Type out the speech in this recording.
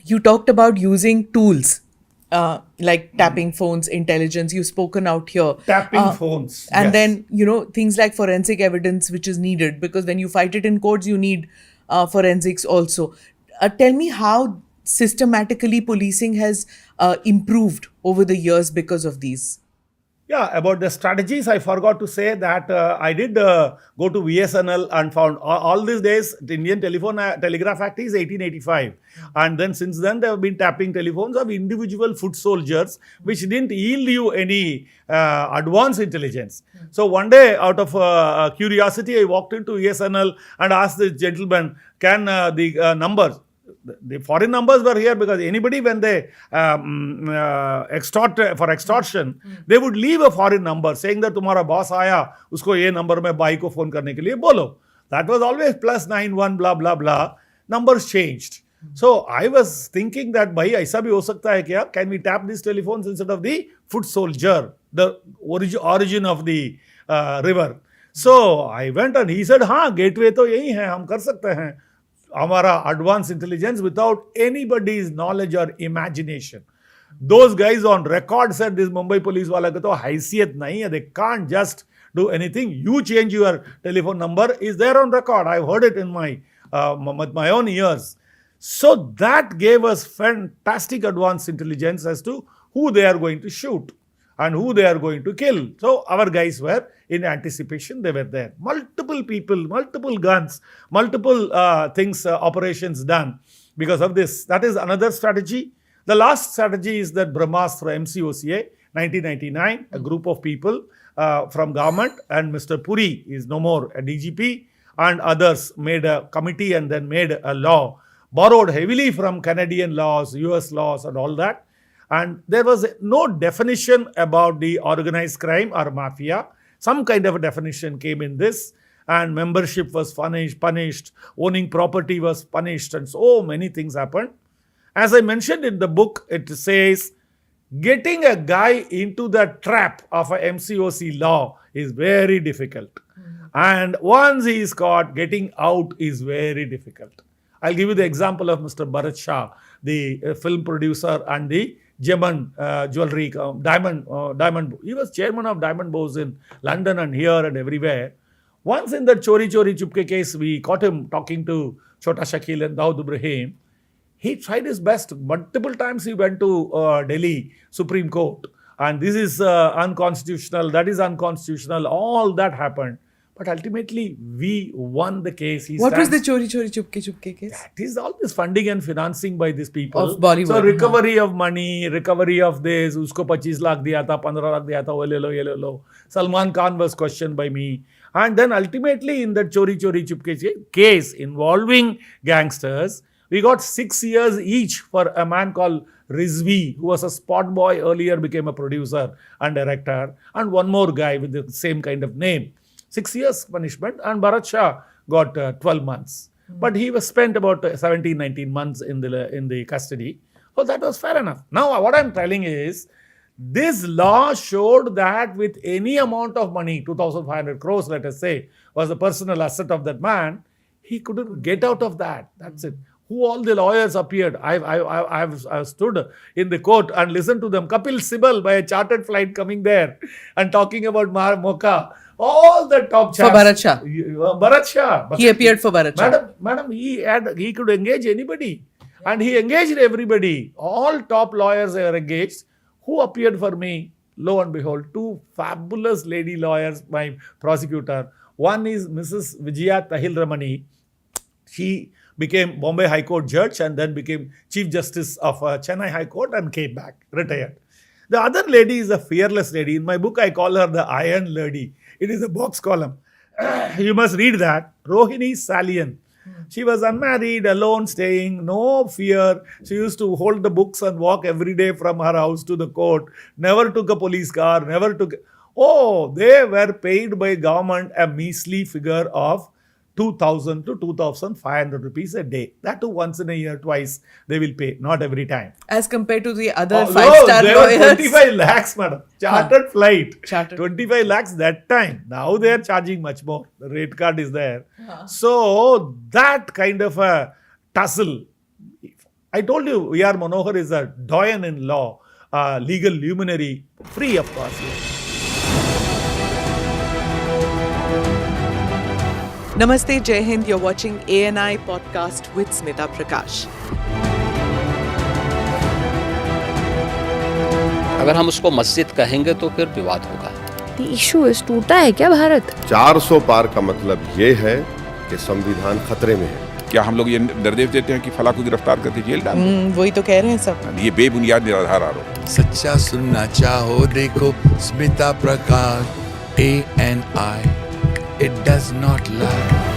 You talked about using tools like tapping phones, intelligence. You've spoken out here. Tapping phones, And yes. then, things like forensic evidence, which is needed because when you fight it in courts, you need forensics also. Tell me how systematically policing has improved over the years because of these. Yeah, about the strategies, I forgot to say that I did go to VSNL and found all these days the Indian Telegraph Act is 1885, and then since then they have been tapping telephones of individual foot soldiers, which didn't yield you any advanced intelligence. So one day, out of curiosity, I walked into VSNL and asked the gentleman, "Can the numbers?" The foreign numbers were here because anybody when they extortion, they would leave a foreign number saying that तुम्हारा boss आया उसको ये number में भाई को phone करने के लिए बोलो. That was always +91 blah blah blah. Numbers changed. So I was thinking that भाई ऐसा भी हो सकता है क्या? Can we tap these telephones instead of the foot soldier, the origin of the river? So I went and he said हाँ gateway तो यही है हम कर सकते हैं. हमारा advanced intelligence without anybody's knowledge or imagination. Those guys on record said this Mumbai police वाला का तो हैसियत नहीं है. They can't just do anything. You change your telephone number is there on record. I've heard it in my own ears. So that gave us fantastic advanced intelligence as to who they are going to shoot and who they are going to kill. So our guys were in anticipation, they were there. Multiple people, multiple guns, multiple operations done because of this. That is another strategy. The last strategy is that Brahmastra MCOCA, 1999, a group of people from government and Mr. Puri is no more a DGP and others made a committee and then made a law, borrowed heavily from Canadian laws, US laws and all that. And there was no definition about the organized crime or mafia. Some kind of a definition came in this, and membership was punished, owning property was punished, and so many things happened. As I mentioned in the book, it says getting a guy into the trap of a MCOC law is very difficult. And once he is caught, getting out is very difficult. I'll give you the example of Mr. Bharat Shah, the film producer and the German jewelry, diamond. He was chairman of Diamond Bows in London and here and everywhere. Once in the Chori Chori Chupke case, we caught him talking to Chota Shakil and Dawood Ibrahim. He tried his best. Multiple times he went to Delhi Supreme Court. And this is unconstitutional, that is unconstitutional. All that happened. But ultimately, we won the case. What was the Chori Chori Chupke Chupke case? That is all this funding and financing by these people. Of Bollywood. So recovery of money, recovery of this, usko 25 lakh diya tha, 15 lakh diya tha, ye le lo. Salman Khan was questioned by me. And then ultimately in that Chori Chori Chupke case involving gangsters, we got 6 years each for a man called Rizvi, who was a spot boy, earlier became a producer and director, and one more guy with the same kind of name. 6 years punishment, and Bharat Shah got 12 months. But he was spent about 17, 19 months in the custody. So that was fair enough. Now what I'm telling is, this law showed that with any amount of money, 2,500 crores, let us say, was the personal asset of that man, he couldn't get out of that. That's it. Who all the lawyers appeared. I've stood in the court and listened to them. Kapil Sibal by a chartered flight coming there and talking about Mocha. All the top chaps. For Bharat Shah. Bharat Shah. He appeared for Bharat Shah. Madam, he could engage anybody. And he engaged everybody. All top lawyers were engaged. Who appeared for me? Lo and behold, two fabulous lady lawyers, my prosecutor. One is Mrs. Vijaya Tahil Ramani. She became Bombay High Court judge and then became Chief Justice of Chennai High Court and came back, retired. The other lady is a fearless lady. In my book, I call her the Iron Lady. It is a box column. You must read that. Rohini Salian. She was unmarried, alone, staying, no fear. She used to hold the books and walk every day from her house to the court. Never took a police car, never took... Oh, they were paid by government a measly figure of 2,000 to 2,500 rupees a day. That too once in a year, twice they will pay, not every time. As compared to the other five-star they lawyers. were 25 lakhs, madam. Chartered flight. Chartered. 25 lakhs that time. Now they are charging much more. The rate card is there. So that kind of a tussle. I told you, V.R. Manohar is a doyen in law, legal luminary, free of course. Namaste, Jai Hind. You're watching ANI podcast with Smita Prakash. अगर हम उसको मस्जिद कहेंगे तो फिर विवाद होगा। The issue is टूटा है क्या भारत? 400 पार का मतलब ये है कि संविधान खतरे में है। क्या हम लोग ये निर्देश देते हैं कि फला को गिरफ्तार करके जेल डाल दें? वही तो कह रहे हैं सब। ये बेबुनियाद निराधार आरोप। सच्चा सुनना चाहो देखो स्मिता प्रकाश ANI, it does not lie।